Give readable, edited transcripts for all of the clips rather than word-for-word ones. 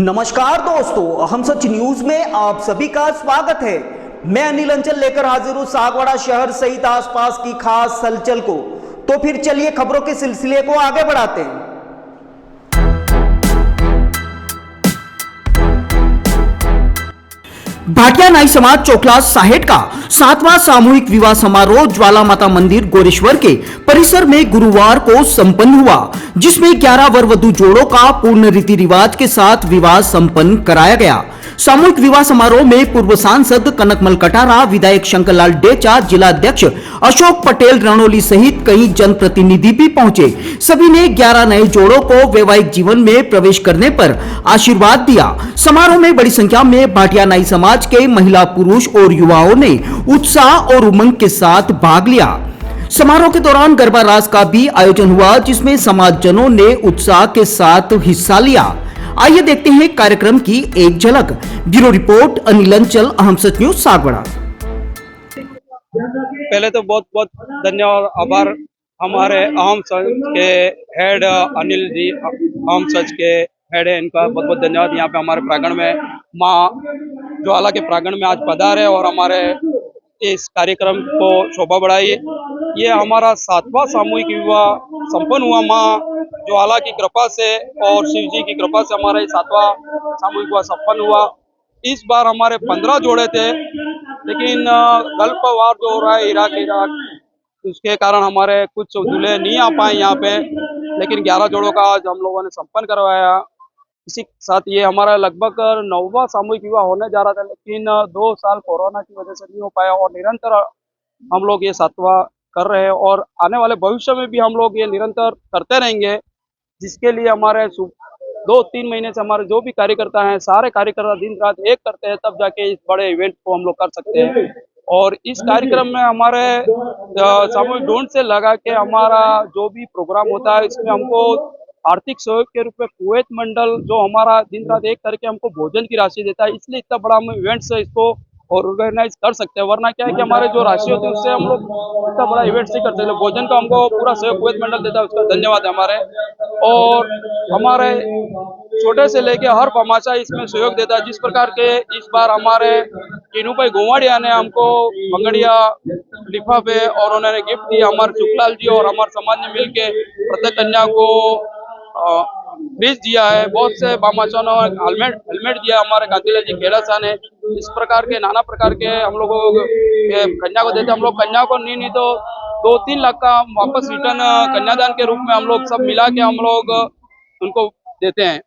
नमस्कार दोस्तों, हम सच न्यूज में आप सभी का स्वागत है। मैं अनिल अंचल लेकर हाजिर हूं सागवाड़ा शहर सहित आसपास की खास हलचल को। तो फिर चलिए खबरों के सिलसिले को आगे बढ़ाते हैं। भाटिया नाई समाज चोकला साहेट का 7वां सामूहिक विवाह समारोह ज्वाला माता मंदिर गोरेश्वर के परिसर में गुरुवार को संपन्न हुआ, जिसमें 11 वर वधु जोड़ों का पूर्ण रीति रिवाज के साथ विवाह संपन्न कराया गया। सामूहिक विवाह समारोह में पूर्व सांसद कनकमल कटारा, विधायक शंकरलाल डेचा, जिलाध्यक्ष अशोक पटेल रणोली सहित कई जनप्रतिनिधि भी पहुंचे। सभी ने 11 नए जोड़ों को वैवाहिक जीवन में प्रवेश करने पर आशीर्वाद दिया। समारोह में बड़ी संख्या में भाटिया नाई समाज के महिला, पुरुष और युवाओं ने उत्साह और उमंग के साथ भाग लिया। समारोह के दौरान गरबा रास का भी आयोजन हुआ, जिसमें समाजजनों ने उत्साह के साथ हिस्सा लिया। आइए देखते हैं कार्यक्रम की एक झलक। ब्यूरो रिपोर्ट अनिल अंचल, अहम सच न्यूज सागवाड़ा। पहले तो बहुत बहुत धन्यवाद, आभार हमारे अहम सच के हेड अनिल जी, अहम सच के हेड है, इनका बहुत बहुत धन्यवाद। यहाँ पे हमारे प्रांगण में माँ ज्वाला के प्रांगण में आज पधारे और हमारे इस कार्यक्रम को शोभा बढ़ाई। ये हमारा 7वां सामूहिक विवाह संपन्न हुआ माँ ज्वाला की कृपा से और शिव जी की कृपा से हमारा 7वां सामूहिक विवाह संपन्न हुआ। इस बार हमारे 15 जोड़े थे, लेकिन गल्फ वार जो हो रहा है इराक उसके कारण हमारे कुछ दूल्हे नहीं आ पाए यहाँ पे, लेकिन 11 जोड़ों का आज हम लोगों ने संपन्न करवाया। इसी के साथ ये हमारा लगभग 9वां सामूहिक विवाह होने जा रहा था, लेकिन 2 साल कोरोना की वजह से नहीं हो पाया और निरंतर हम लोग ये 7वां कर रहे हैं और आने वाले भविष्य में भी हम लोग ये निरंतर करते रहेंगे, जिसके लिए हमारे 2-3 महीने से हमारे जो भी कार्यकर्ता हैं, सारे कार्यकर्ता दिन रात एक करते हैं, तब जाके इस बड़े इवेंट को हम लोग कर सकते हैं। और इस कार्यक्रम में हमारे सामूहिक ढूंढ से लगा के हमारा जो भी प्रोग्राम होता है, इसमें हमको आर्थिक सहयोग के रूप में कुवैत मंडल जो हमारा दिन रात एक करके हमको भोजन की राशि देता है, इसलिए इतना बड़ा हम इवेंट्स इसको ऑर्गेनाइज कर सकते हैं। वरना क्या है कि हमारे जो राशि होती है उससे हम लोग इतना बड़ा इवेंट्स नहीं कर सकते। भोजन का हमको पूरा सहयोग कुवैत मंडल देता है, उसका धन्यवाद है हमारे। और हमारे छोटे से लेके हर तमाशा इसमें सहयोग देता है। जिस प्रकार के इस बार हमारे टीनू भाई गोवाड़िया ने हमको मंगड़िया लिफाफे और उन्होंने गिफ्ट दिया, हमारे सुखलाल जी और हमारे समाज ने मिलके प्रत्येक कन्या को फ्रिज दिया है, बहुत से बामाचों ने हेलमेट दिया, हमारे कांतिलाल जी खेड़ा सा ने। इस प्रकार के नाना प्रकार के हम लोगों कन्या को देते। हम लोग कन्या को नहीं तो 2-3 लाख का वापस रिटर्न कन्यादान के रूप में हम लोग सब मिला के हम लोग उनको देते हैं।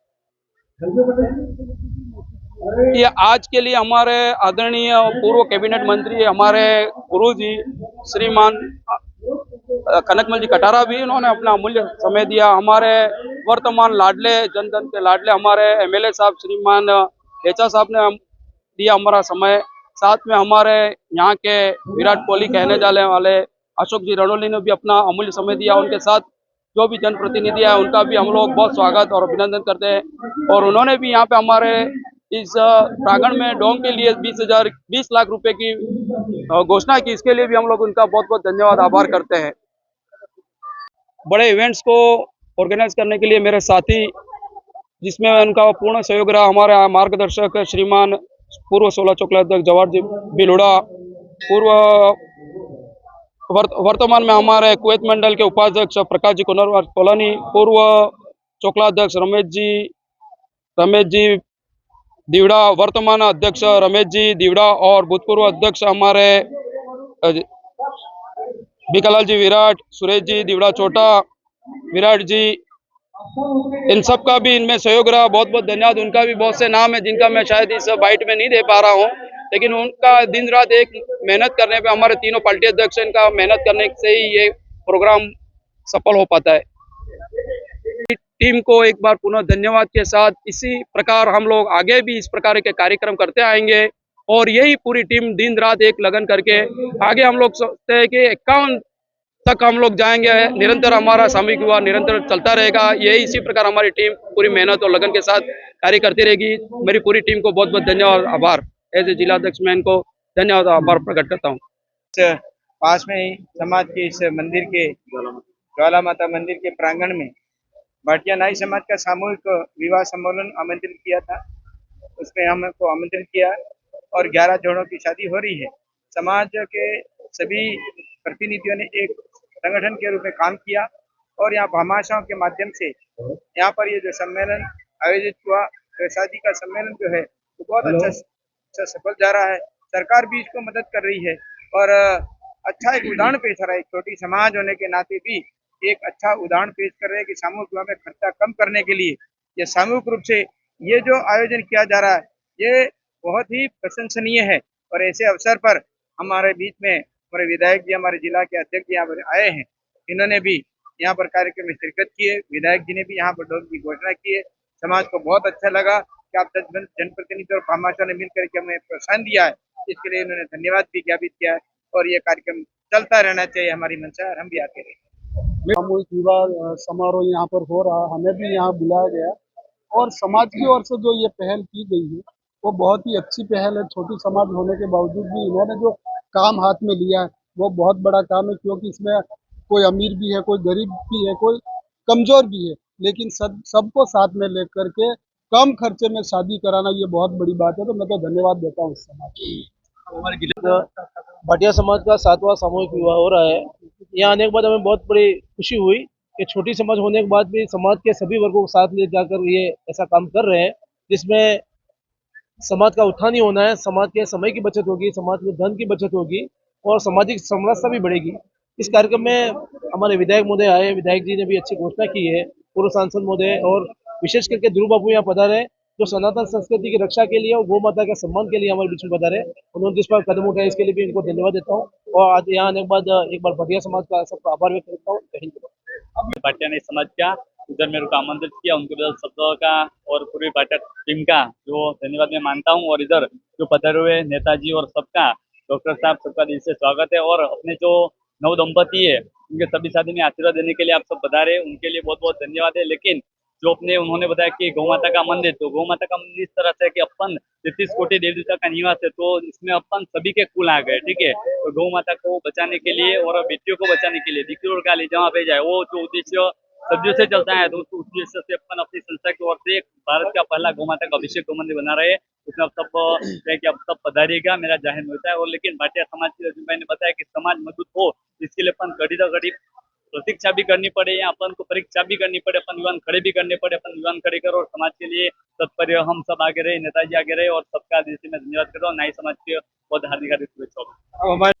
ये आज के लिए हमारे आदरणीय पूर्व कैबिनेट मंत्री हमारे गुरुजी श्रीमान कनकमल जी कटारा भी इन्होंने अपना अमूल्य समय दिया। हमारे वर्तमान लाडले जन जन के लाडले हमारे एमएलए साहब श्रीमान डेचा साहब ने दिया हमारा समय। साथ में हमारे यहाँ के विराट कोहली कहने जाने वाले अशोक जी रणोली ने भी अपना अमूल्य समय दिया। उनके साथ जो भी जनप्रतिनिधि है उनका भी हम लोग बहुत स्वागत और अभिनंदन करते हैं। और उन्होंने भी यहाँ पे हमारे इस प्रांगण में डोम के लिए 20 लाख रुपए की घोषणा की, इसके लिए भी हम लोग उनका बहुत बहुत धन्यवाद आभार करते हैं। बड़े इवेंट्स को ऑर्गेनाइज करने के लिए मेरे साथी, जिसमें उनका पूर्ण सहयोग रहा, हमारे मार्गदर्शक श्रीमान पूर्व 16 चोकला अध्यक्ष जवाहर जी बिलोड़ा, पूर्व वर्तमान में हमारे कुवैत मंडल के उपाध्यक्ष प्रकाश जी कुनरवार कोलानी, पूर्व चोकला अध्यक्ष रमेश जी दीवड़ा, वर्तमान अध्यक्ष रमेश जी दीवड़ा और भूतपूर्व अध्यक्ष हमारे भिकालाल जी विराट, सुरेश जी दीवड़ा छोटा, विराट जी, इन सब का भी इनमें सहयोग रहा। बहुत बहुत धन्यवाद। उनका भी बहुत से नाम है जिनका मैं शायद इस बाइट में नहीं दे पा रहा हूँ, लेकिन उनका दिन रात एक मेहनत करने पे, हमारे तीनों पार्टी अध्यक्ष इनका मेहनत करने से ही ये प्रोग्राम सफल हो पाता है। टीम को एक बार पुनः धन्यवाद के साथ इसी प्रकार हम लोग आगे भी इस प्रकार के कार्यक्रम करते आएंगे और यही पूरी टीम दिन रात एक लगन करके आगे हम लोग सोचते हैं कि 51 तक हम लोग जाएंगे। निरंतर हमारा सामूहिक विवाह निरंतर चलता रहेगा। यही इसी प्रकार हमारी टीम पूरी मेहनत और लगन के साथ कार्य करती रहेगी। मेरी पूरी टीम को बहुत बहुत धन्यवाद आभार। एज ए जिलाध्यक्ष मैं इनको धन्यवाद आभार प्रकट करता हूँ। पास में ही समाज के इस मंदिर के ज्वाला माता मंदिर के प्रांगण में भाटिया नाई समाज का सामूहिक विवाह सम्मेलन आमंत्रित किया था, उसमें हमको आमंत्रित किया और 11 जोड़ों की शादी हो रही है। समाज के सभी प्रतिनिधियों ने एक संगठन के रूप में काम किया और यहाँ भामाशाहों के माध्यम से यहाँ पर ये जो सम्मेलन आयोजित हुआ, तो शादी का सम्मेलन जो है वो बहुत अच्छा सफल जा रहा है। सरकार भी इसको मदद कर रही है और अच्छा एक उदाहरण पेश कर रहा है। एक छोटी समाज होने के नाते भी एक अच्छा उदाहरण पेश कर रहे हैं कि सामूहिक विवाह में खर्चा कम करने के लिए ये सामूहिक रूप से ये जो आयोजन किया जा रहा है ये बहुत ही प्रशंसनीय है। और ऐसे अवसर पर हमारे बीच में हमारे विधायक जी, हमारे जिला के अध्यक्ष यहाँ पर आए हैं, इन्होंने भी यहाँ पर कार्यक्रम में शिरकत की है। विधायक जी ने भी यहाँ पर डोल की घोषणा की है। समाज को बहुत अच्छा लगा कि आप जनप्रतिनिधि और भामाशाह ने मिलकर के हमें प्रोत्साहन दिया है, इसके लिए उन्होंने धन्यवाद भी ज्ञापित किया है। और ये कार्यक्रम चलता रहना चाहिए, हमारी मंशा है, हम भी आते रहेंगे। सामूहिक विवाह समारोह यहाँ पर हो रहा, हमें भी यहाँ बुलाया गया और समाज की ओर से जो ये पहल की गई है वो बहुत ही अच्छी पहल है। छोटी समाज होने के बावजूद भी इन्होंने जो काम हाथ में लिया है वो बहुत बड़ा काम है, क्योंकि इसमें कोई अमीर भी है, कोई गरीब भी है, कोई कमजोर भी है, लेकिन सबको साथ में लेकर के कम खर्चे में शादी कराना ये बहुत बड़ी बात है। तो मैं तो धन्यवाद देता हूँ इस समाज। भाटिया समाज का 7वां सामूहिक विवाह हो रहा है। यहाँ आने के बाद हमें बहुत बड़ी खुशी हुई कि छोटी समाज होने के बाद भी समाज के सभी वर्गों को साथ ले जाकर ये ऐसा काम कर रहे हैं, जिसमें समाज का उत्थान ही होना है। समाज के समय की बचत होगी, समाज में धन की बचत होगी और सामाजिक समरसता भी बढ़ेगी। इस कार्यक्रम में हमारे विधायक महोदय आए, विधायक जी ने भी अच्छी घोषणा की है, पूर्व सांसद महोदय और विशेष करके ध्रुव बाबू यहाँ पधारे, जो सनातन संस्कृति की रक्षा के लिए और गौ माता के सम्मान के लिए हमारे बीच में पधारे। उन्होंने जिस पर कदम उठाए इसके लिए भी इनको धन्यवाद देता हूँ और आज यहाँ आने के बाद एक बार भाटिया समाज का सबका आभार व्यक्त करता हूँ। भाटिया नाई समाज का उधर मेरे को आमंत्रित किया, उनके बदल शब्दों का और पूरी भाटिया टीम का जो धन्यवाद मैं मानता हूँ। और इधर जो पधारे हुए नेताजी और सबका, डॉक्टर साहब, सबका दिल से स्वागत है। और अपने जो नव दंपति है उनके सभी शादी में आशीर्वाद देने के लिए आप सब पधारे, उनके लिए बहुत बहुत धन्यवाद है। लेकिन जो अपने उन्होंने बताया कि गौ माता का मंदिर, तो गौ माता का मंदिर इस तरह से है कि अपन 33 कोटि देवी देवता का निवास है, तो इसमें अपन सभी के कुल आ गए, ठीक है। तो गौ माता को बचाने के लिए और बेटियों को बचाने के लिए दीकरी और गाली जहाँ पे जाए, वो जो उद्देश्य सदियों से चलता है, तो उस उद्देश्य से अपन अपनी संस्था की ओर से भारत का पहला गौ माता का अभिषेक गौ मंदिर बना रहे हैं। उसमें अब सब कि अब सब पधारिएगा, मेरा जाहिर होता है। और लेकिन भाटिया समाज की मैंने बताया कि समाज मजबूत हो, इसके लिए अपन घड़ी तो घड़ी प्रतीक्षा भी करनी पड़े या अपन को परीक्षा भी करनी पड़े, अपन युवान खड़े भी करने पड़े, अपन युवान खड़े करो और समाज के लिए तत्पर हम सब आगे रहे, नेताजी आगे रहे। और सबका दिल से मैं धन्यवाद कर रहा हूँ। नाई समाज के बहुत हार्दिक हार्दिक शुभेच्छा।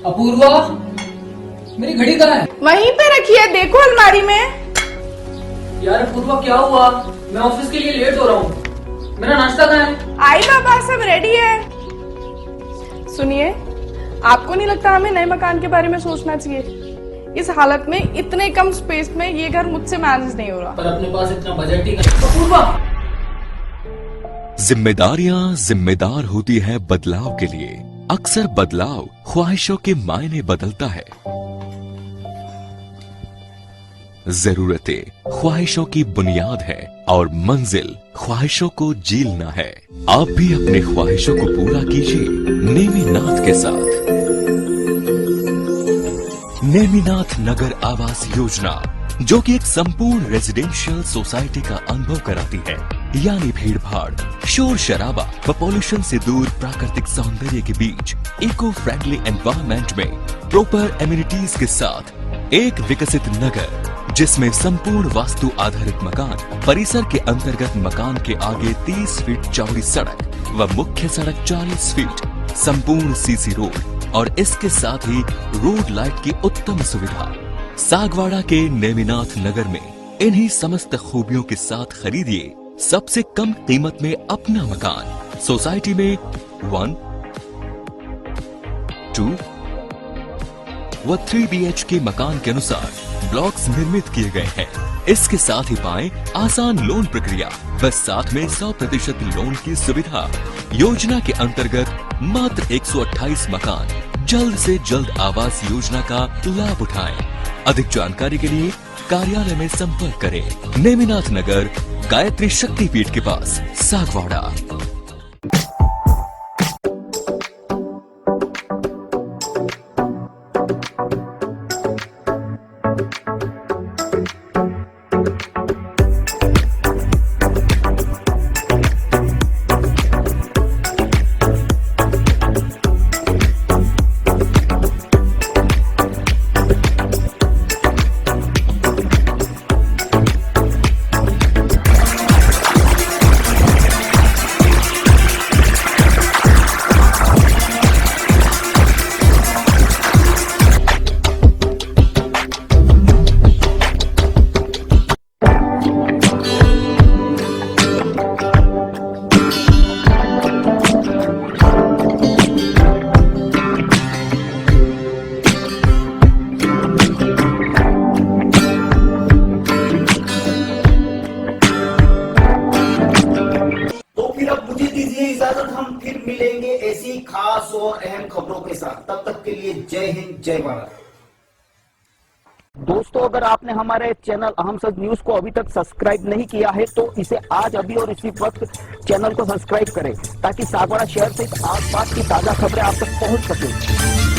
अपूर्वा, मेरी घड़ी कहाँ है? वहीं पे रखी है, देखो अलमारी में। यार अपूर्वा क्या हुआ? मैं ऑफिस के लिए लेट हो रहा हूँ। मेरा नाश्ता कहाँ है? आई बाबा, सब रेडी है। सुनिए, आपको नहीं लगता हमें नए मकान के बारे में सोचना चाहिए? इस हालत में इतने कम स्पेस में ये घर मुझसे मैनेज नहीं हो रहा। पर अपने पास इतना बजट ही नहीं। अपूर्वा, जिम्मेदारियां जिम्मेदार होती है बदलाव के लिए। अक्सर बदलाव ख्वाहिशों के मायने बदलता है। जरूरतें ख्वाहिशों की बुनियाद है और मंजिल ख्वाहिशों को जीलना है। आप भी अपने ख्वाहिशों को पूरा कीजिए नेमिनाथ के साथ। नेमिनाथ नगर आवास योजना, जो कि एक संपूर्ण रेजिडेंशियल सोसाइटी का अनुभव कराती है, यानी भीड़ भाड़, शोर शराबा व पॉल्यूशन से दूर प्राकृतिक सौंदर्य के बीच इको फ्रेंडली एनवायरनमेंट में प्रॉपर एमिनिटीज के साथ एक विकसित नगर जिसमें संपूर्ण वास्तु आधारित मकान, परिसर के अंतर्गत मकान के आगे 30 फीट चौड़ी सड़क व मुख्य सड़क 40 फीट, संपूर्ण सीसी रोड और इसके साथ ही रोड लाइट की उत्तम सुविधा। सागवाड़ा के नेमिनाथ नगर में इन्हीं समस्त खूबियों के साथ खरीदिए सबसे कम कीमत में अपना मकान। सोसाइटी में 1, 2 व 3 BHK मकान के अनुसार ब्लॉक्स निर्मित किए गए हैं। इसके साथ ही पाएं आसान लोन प्रक्रिया व साथ में 100% लोन की सुविधा। योजना के अंतर्गत मात्र 128 मकान जल्द से जल्द आवास योजना का लाभ उठाएं। अधिक जानकारी के लिए कार्यालय में संपर्क करें। नेमिनाथ नगर, गायत्री शक्तिपीठ के पास, सागवाड़ा। इजाजत, हम फिर मिलेंगे ऐसी खास और अहम खबरों के साथ। तब तक के लिए जय हिंद, जय भारत। दोस्तों, अगर आपने हमारे चैनल अहम सच न्यूज को अभी तक सब्सक्राइब नहीं किया है तो इसे आज अभी और इसी वक्त चैनल को सब्सक्राइब करें ताकि सागवाड़ा शहर से आसपास की ताजा खबरें आप तक पहुंच सके।